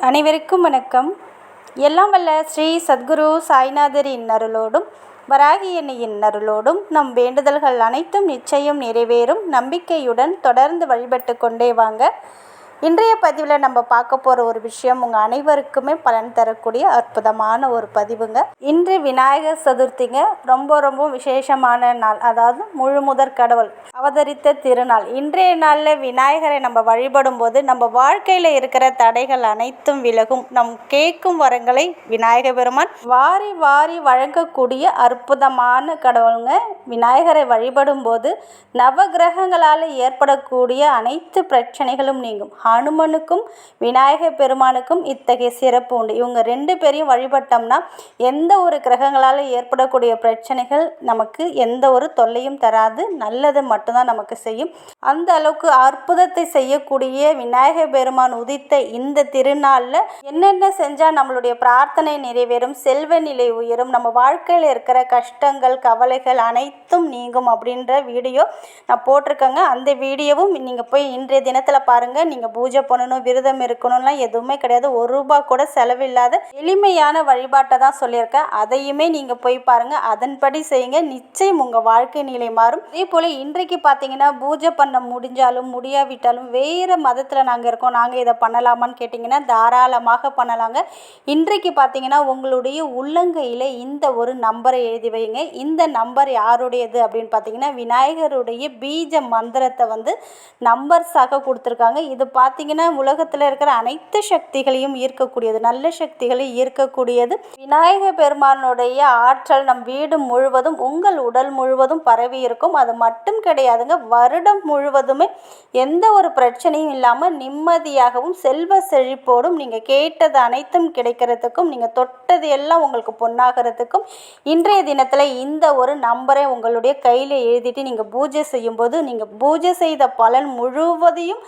அனைவருக்கும் வணக்கம். எல்லாம் வல்ல ஸ்ரீ சத்குரு சாய்நாதரின் அருளோடும் வராகி அன்னையின் அருளோடும் நம் வேண்டுதல்கள் அனைத்தும் நிச்சயம் நிறைவேறும் நம்பிக்கையுடன் தொடர்ந்து வழிபட்டு கொண்டே வாங்க. இன்றைய பதிவில் நம்ம பார்க்க போகிற ஒரு விஷயம் உங்கள் அனைவருக்குமே பலன் தரக்கூடிய அற்புதமான ஒரு பதிவுங்க. இன்று விநாயகர் சதுர்த்திங்க. ரொம்ப விசேஷமான நாள். அதாவது முழு முதற் கடவுள் அவதரித்த திருநாள். இன்றைய நாளில் விநாயகரை நம்ம வழிபடும் போது நம்ம வாழ்க்கையில் இருக்கிற தடைகள் அனைத்தும் விலகும். நம் கேட்கும் வரங்களை விநாயக பெருமான் வாரி வாரி வழங்கக்கூடிய அற்புதமான கடவுளுங்க. விநாயகரை வழிபடும் போது நவகிரகங்களால் ஏற்படக்கூடிய அனைத்து பிரச்சனைகளும் நீங்கும். ஹனுமனுக்கும் விநாயக பெருமானுக்கும் இத்தகைய சிறப்பு உண்டு. இவங்க ரெண்டு பேரையும் வழிபட்டோம்னா எந்த ஒரு கிரகங்களால் ஏற்படக்கூடிய பிரச்சனைகள் நமக்கு எந்த ஒரு தொல்லையும் தராது, நல்லது மட்டும்தான் நமக்கு செய்யும். அந்த அளவுக்கு அற்புதத்தை செய்யக்கூடிய விநாயக பெருமான் உதித்த இந்த திருநாளில் என்னென்ன செஞ்சால் நம்மளுடைய பிரார்த்தனை நிறைவேறும், செல்வ நிலை உயரும், நம்ம வாழ்க்கையில் இருக்கிற கஷ்டங்கள் கவலைகள் அனைத்தும் நீங்கும் அப்படின்ற வீடியோ நான் போட்டிருக்கேங்க. அந்த வீடியோவும் நீங்கள் போய் இன்றைய தினத்தில் பாருங்கள். நீங்கள் பூஜை பண்ணணும், விரதம் இருக்கணும்லாம் எதுவுமே கிடையாது. ₹1 கூட செலவில்லாத எளிமையான வழிபாட்டை தான் சொல்லியிருக்கேன். அதையுமே நீங்கள் போய் பாருங்கள், அதன்படி செய்யுங்க. நிச்சயம் உங்கள் வாழ்க்கை நிலை மாறும். அதே போல் இன்றைக்கு பார்த்தீங்கன்னா பூஜை பண்ண முடிஞ்சாலும் முடியாவிட்டாலும் வேறு மதத்தில் நாங்கள் இருக்கோம், நாங்கள் இதை பண்ணலாமான்னு கேட்டிங்கன்னா தாராளமாக பண்ணலாங்க. இன்றைக்கு பார்த்தீங்கன்னா உங்களுடைய உள்ளங்கையில் இந்த ஒரு நம்பரை எழுதி வைங்க. இந்த நம்பர் யாருடையது அப்படின்னு பார்த்தீங்கன்னா விநாயகருடைய பீஜ மந்திரத்தை நம்பர்ஸாக கொடுத்துருக்காங்க. இது பார்த்தீங்கன்னா உலகத்தில் இருக்கிற அனைத்து சக்திகளையும் ஈர்க்கக்கூடியது, நல்ல சக்திகளை ஈர்க்கக்கூடியது. விநாயக பெருமானுடைய ஆற்றல் நம் வீடு முழுவதும் உங்கள் உடல் முழுவதும் பரவி இருக்கும். அது மட்டும் கிடையாதுங்க, வருடம் முழுவதுமே எந்த ஒரு பிரச்சனையும் இல்லாமல் நிம்மதியாகவும் செல்வ செழிப்போடும் நீங்கள் கேட்டது அனைத்தும் கிடைக்கிறதுக்கும், நீங்கள் தொட்டது எல்லாம் உங்களுக்கு பொன்னாகிறதுக்கும் இன்றைய தினத்தில் இந்த ஒரு நம்பரை உங்களுடைய கையில் எழுதிட்டு நீங்கள் பூஜை செய்யும்போது நீங்கள் பூஜை செய்த பலன் முழுவதையும்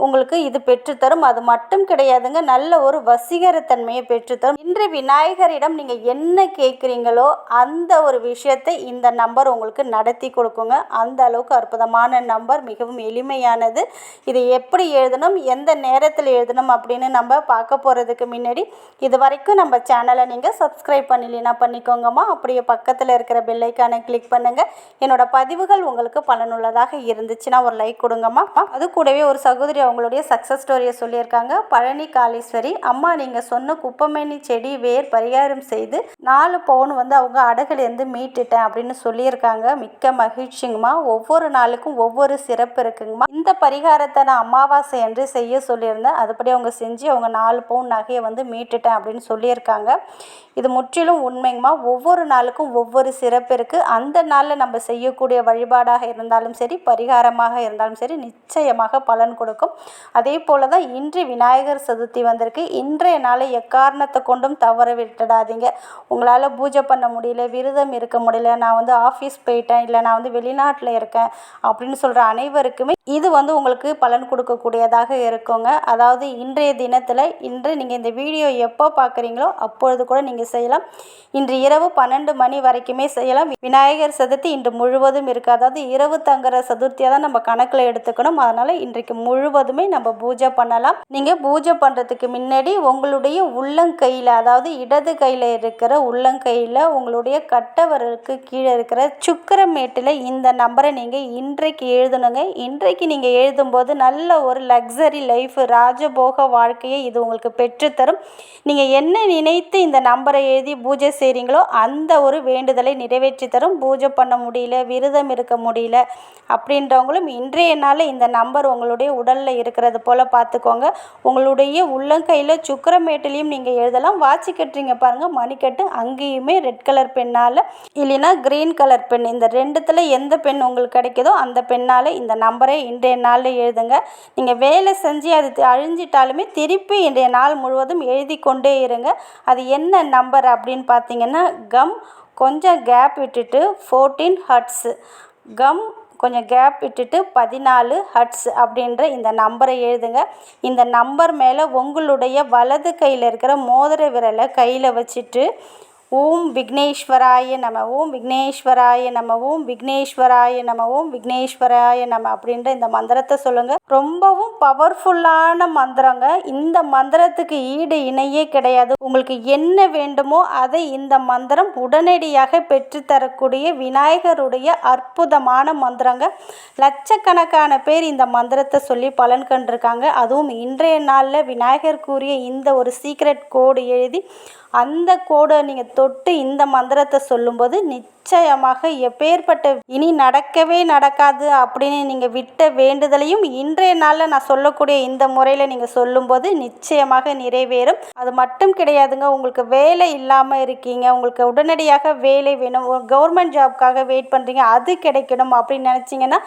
உங்களுக்கு இது பெற்றுத்தரும். அது மட்டும் கிடையாதுங்க, நல்ல ஒரு வசீகரத்தன்மையை பெற்றுத்தரும். இன்று விநாயகரிடம் நீங்கள் என்ன கேட்குறீங்களோ அந்த ஒரு விஷயத்தை இந்த நம்பர் உங்களுக்கு நடத்தி கொடுக்குங்க. அந்த அளவுக்கு அற்புதமான நம்பர், மிகவும் எளிமையானது. இதை எப்படி எழுதணும், எந்த நேரத்தில் எழுதணும் அப்படின்னு நம்ம பார்க்க போகிறதுக்கு முன்னாடி இது வரைக்கும் நம்ம சேனலை நீங்கள் சப்ஸ்கிரைப் பண்ணலைன்னா பண்ணிக்கோங்கம்மா. அப்படியே பக்கத்தில் இருக்கிற பெல்லைக்கானை கிளிக் பண்ணுங்கள். என்னோட பதிவுகள் உங்களுக்கு பலனுள்ளதாக இருந்துச்சுன்னா ஒரு லைக் கொடுங்கம்மா. அது கூடவே ஒரு சகோதரி அவங்களுடைய சக்ஸஸ் ஸ்டோரியை சொல்லியிருக்காங்க. பழனி காளீஸ்வரி அம்மா, நீங்கள் சொன்ன குப்பமேனி செடி வேர் பரிகாரம் செய்து 4 பவுன் அவங்க அடகுலேருந்து மீட்டுட்டேன் அப்படின்னு சொல்லியிருக்காங்க. மிக்க மகிழ்ச்சிங்கம்மா. ஒவ்வொரு நாளுக்கும் ஒவ்வொரு சிறப்பு இருக்குங்கம்மா. இந்த பரிகாரத்தை நான் அமாவாசை என்று செய்ய சொல்லியிருந்தேன். அதுபடி அவங்க செஞ்சு அவங்க 4 பவுன் நகையை மீட்டுட்டேன் அப்படின்னு சொல்லியிருக்காங்க. இது முற்றிலும் உண்மைங்கம்மா. ஒவ்வொரு நாளுக்கும் ஒவ்வொரு சிறப்பு இருக்குது. அந்த நாளில் நம்ம செய்யக்கூடிய வழிபாடாக இருந்தாலும் சரி, பரிகாரமாக இருந்தாலும் சரி, நிச்சயமாக பலன் கொடுக்கும். அதே போல் தான் இன்று விநாயகர் சதுர்த்தி வந்திருக்கு. இன்றைய நாளை எக்காரணத்தை கொண்டும் தவற விட்டுடாதீங்க. உங்களால் பூஜை பண்ண முடியல, விரதம் இருக்க முடியல, நான் ஆஃபீஸ் போயிட்டேன், இல்லை நான் வெளிநாட்டில் இருக்கேன் அப்படின்னு சொல்கிற அனைவருக்குமே இது உங்களுக்கு பலன் கொடுக்கக்கூடியதாக இருக்குங்க. அதாவது இன்றைய தினத்தில் இன்று நீங்கள் இந்த வீடியோ எப்போ பார்க்குறீங்களோ அப்பொழுது கூட நீங்கள் செய்யலாம். இன்று இரவு 12 மணி வரைக்குமே செய்யலாம். விநாயகர் சதுர்த்தி இன்று முழுவதும் இருக்குது. அதாவது இரவு தங்குற சதுர்த்தியாக தான் நம்ம கணக்கில் எடுத்துக்கணும். அதனால் இன்றைக்கு முழுவதுமே நம்ம பூஜை பண்ணலாம். நீங்கள் பூஜை பண்ணுறதுக்கு முன்னாடி உங்களுடைய உள்ளங்கையில், அதாவது இடது கையில் இருக்கிற உள்ளங்கையில் உங்களுடைய கட்டவரலுக்கு கீழே இருக்கிற சுக்கிரமேட்டில் இந்த நம்பரை நீங்கள் இன்றைக்கு எழுதணுங்க. இன்றைக்கு நீங்கள் எழுதும்போது நல்ல ஒரு லக்ஸரி லைஃப், ராஜபோக வாழ்க்கையை இது உங்களுக்கு பெற்றுத்தரும். நீங்கள் என்ன நினைத்து இந்த நம்பரை எழுதி பூஜை செய்கிறீங்களோ அந்த ஒரு வேண்டுதலை நிறைவேற்றி தரும். பூஜை பண்ண முடியல, விரதம் இருக்க முடியல அப்படின்றவங்களும் இன்றைய நாளில் இந்த நம்பர் உங்களுடைய உடலில் இருக்கிறது போல் பார்த்துக்கோங்க. உங்களுடைய உள்ளங்கையில் சுக்கிரமேட்டிலையும் நீங்கள் எழுதலாம். வாட்சி கட்டுறீங்க பாருங்கள், மணிக்கட்டு, அங்கேயுமே ரெட் கலர் பெண்ணால் இல்லைன்னா க்ரீன் கலர் பென், இந்த ரெண்டுத்தில் எந்த பெண் உங்களுக்கு கிடைக்குதோ அந்த பெண்ணால் இந்த நம்பரை இன்றைய நாளில் எழுதுங்க. நீங்கள் வேலை செஞ்சு அது அழிஞ்சிட்டாலுமே திருப்பி இன்றைய நாள் முழுவதும் எழுதி கொண்டே இருங்க. அது என்ன நம்பர் அப்படின்னு பார்த்தீங்கன்னா கொஞ்சம் கேப் விட்டுட்டு 14 ஹர்ட்ஸு, கொஞ்சம் கேப் விட்டுட்டு 14 ஹர்ட்ஸ் அப்படின்ற இந்த நம்பரை எழுதுங்க. இந்த நம்பர் மேலே உங்களுடைய வலது கையில் இருக்கிற மோதிர விரலை கையில் வச்சுட்டு ஓம் விக்னேஸ்வராய நம, ஓம் விக்னேஸ்வராய நம, ஓம் விக்னேஸ்வராய நம, ஓம் விக்னேஸ்வராய நம அப்படின்ற இந்த மந்திரத்தை சொல்லுங்கள். ரொம்பவும் பவர்ஃபுல்லான மந்திரங்க. இந்த மந்திரத்துக்கு ஈடு இணையே கிடையாது. உங்களுக்கு என்ன வேண்டுமோ அதை இந்த மந்திரம் உடனடியாக பெற்றுத்தரக்கூடிய விநாயகருடைய அற்புதமான மந்திரங்க. லட்சக்கணக்கான பேர் இந்த மந்திரத்தை சொல்லி பலன் கண்டிருக்காங்க. அதுவும் இன்றைய நாளில் விநாயகர் கூறிய இந்த ஒரு சீக்ரெட் கோடு எழுதி அந்த கோடை நீங்கள் தொட்டு இந்த மந்திரத்தை சொல்லும்போது நிச்சயமாக எப்பேற்பட்ட இனி நடக்கவே நடக்காது அப்படின்னு நீங்கள் விட்ட வேண்டுதலையும் இன்றைய நாளில் நான் சொல்லக்கூடிய இந்த முறையில் நீங்கள் சொல்லும்போது நிச்சயமாக நிறைவேறும். அது மட்டும் கிடையாதுங்க, உங்களுக்கு வேலை இல்லாமல் இருக்கீங்க, உங்களுக்கு உடனடியாக வேலை வேணும், ஒரு கவர்மெண்ட் ஜாப்காக வெயிட் பண்ணுறீங்க, அது கிடைக்கணும் அப்படின்னு நினச்சிங்கன்னா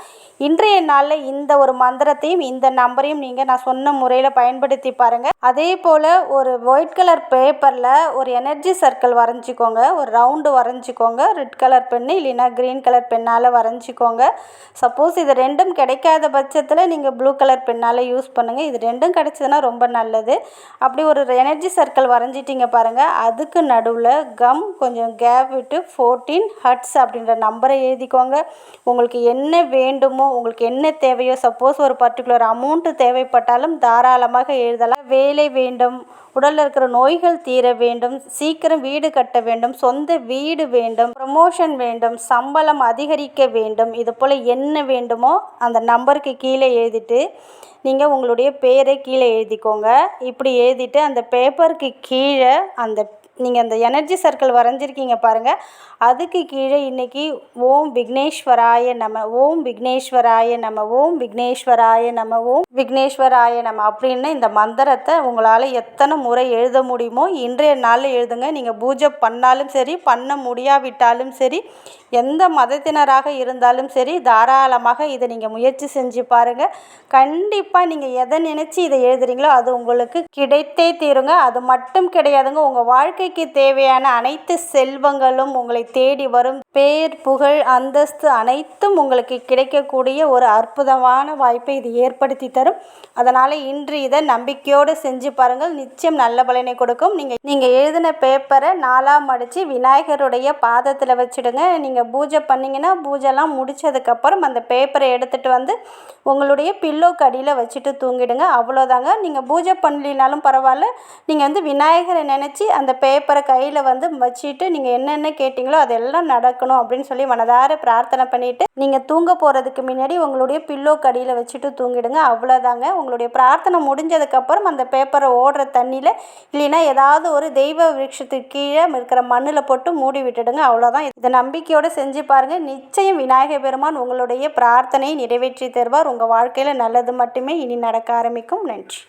இன்றைய நாளில் இந்த ஒரு மந்திரத்தையும் இந்த நம்பரையும் நீங்கள் நான் சொன்ன முறையில் பயன்படுத்தி பாருங்கள். அதே போல் ஒரு ஒயிட் கலர் பேப்பரில் ஒரு எனர்ஜி சர்க்கிள் வரைஞ்சிக்கோங்க, ஒரு ரவுண்டு வரைஞ்சிக்கோங்க, ரெட் கலர் பென்னு இல்லைன்னா க்ரீன் கலர் பென்னால் வரைஞ்சிக்கோங்க. சப்போஸ் இது ரெண்டும் கிடைக்காத பட்சத்தில் நீங்கள் ப்ளூ கலர் பென்னால் யூஸ் பண்ணுங்கள். இது ரெண்டும் கிடைச்சதுன்னா ரொம்ப நல்லது. அப்படி ஒரு எனர்ஜி சர்க்கிள் வரைஞ்சிட்டிங்க பாருங்கள். அதுக்கு நடுவில் கம் கொஞ்சம் கேப் விட்டு 14 ஹர்ட்ஸ் அப்படின்ற நம்பரை எழுதிக்கோங்க. உங்களுக்கு என்ன வேண்டுமோ, உங்களுக்கு என்ன தேவையோ, சப்போஸ் ஒரு பர்டிகுலர் அமௌண்ட்டு தேவைப்பட்டாலும் தாராளமாக எழுதலாம். வேலை வேண்டும், உடலில் இருக்கிற நோய்கள் தீர வேண்டும், சீக்கிரம் வீடு கட்ட வேண்டும், சொந்த வீடு வேண்டும், ப்ரமோஷன் வேண்டும், சம்பளம் அதிகரிக்க வேண்டும், இது போல் என்ன வேண்டுமோ அந்த நம்பருக்கு கீழே எழுதிட்டு நீங்கள் உங்களுடைய பேரை கீழே எழுதிக்கோங்க. இப்படி எழுதிட்டு அந்த பேப்பருக்கு கீழே நீங்கள் அந்த எனர்ஜி சர்க்கிள் வரைஞ்சிருக்கீங்க பாருங்கள், அதுக்கு கீழே இன்றைக்கி ஓம் விக்னேஸ்வராய நம, ஓம் விக்னேஸ்வராய நம, ஓம் விக்னேஸ்வராய நம, ஓம் விக்னேஸ்வராய நம அப்படின்னு இந்த மந்திரத்தை உங்களால் எத்தனை முறை எழுத முடியுமோ இன்றைய நாளில் எழுதுங்க. நீங்கள் பூஜை பண்ணாலும் சரி, பண்ண முடியாவிட்டாலும் சரி, எந்த மதத்தினராக இருந்தாலும் சரி, தாராளமாக இதை நீங்கள் முயற்சி செஞ்சு பாருங்கள். கண்டிப்பாக நீங்கள் எதை நினச்சி இதை எழுதுறீங்களோ அது உங்களுக்கு கிடைத்தே தீருங்க. அது மட்டும் கிடையாதுங்க, உங்கள் வாழ்க்கைக்கு தேவையான அனைத்து செல்வங்களும் உங்களை தேடி வரும். பேர், புகழ், அந்தஸ்து அனைத்தும் உங்களுக்கு கிடைக்கக்கூடிய ஒரு அற்புதமான வாய்ப்பை இது ஏற்படுத்தி தரும். அதனால் இன்று இதை நம்பிக்கையோடு செஞ்சு பாருங்கள், நிச்சயம் நல்ல பலனை கொடுக்கும். நீங்கள் எழுதின பேப்பரை 4ஆக மடித்து விநாயகருடைய பாதத்தில் வச்சுடுங்க. நீங்கள் பூஜை பண்ணிங்கன்னா பூஜைலாம் முடித்ததுக்கப்புறம் அந்த பேப்பரை எடுத்துகிட்டு வந்து உங்களுடைய பில்லோக்கு அடியில் வச்சுட்டு தூங்கிடுங்க. அவ்வளோதாங்க. நீங்கள் பூஜை பண்ணலினாலும் பரவாயில்ல, நீங்கள் விநாயகரை நினச்சி அந்த பேப்பரை கையில் வச்சுட்டு நீங்கள் என்னென்ன கேட்டிங்களோ அதெல்லாம் நடக்கணும் அப்படின்னு சொல்லி மனதார பிரார்த்தனை பண்ணிவிட்டு நீங்கள் தூங்க போகிறதுக்கு முன்னாடி உங்களுடைய பில்லோக்கு அடியில் வச்சுட்டு தூங்கிடுங்க. அவ்வளோதாங்க. உங்களுடைய பிரார்த்தனை முடிஞ்சதுக்கப்புறம் அந்த பேப்பரை ஓடுற தண்ணியில் இல்லைன்னா ஏதாவது ஒரு தெய்வ விருட்சத்துக்கு கீழே இருக்கிற மண்ணில் போட்டு மூடி விட்டுடுங்க. அவ்வளோதான். இதை நம்பிக்கையோடு செஞ்சு பாருங்கள். நிச்சயம் விநாயகர் பெருமான் உங்களுடைய பிரார்த்தனையை நிறைவேற்றி தருவார். உங்கள் வாழ்க்கையில் நல்லது மட்டுமே இனி நடக்க ஆரம்பிக்கும். நன்றி.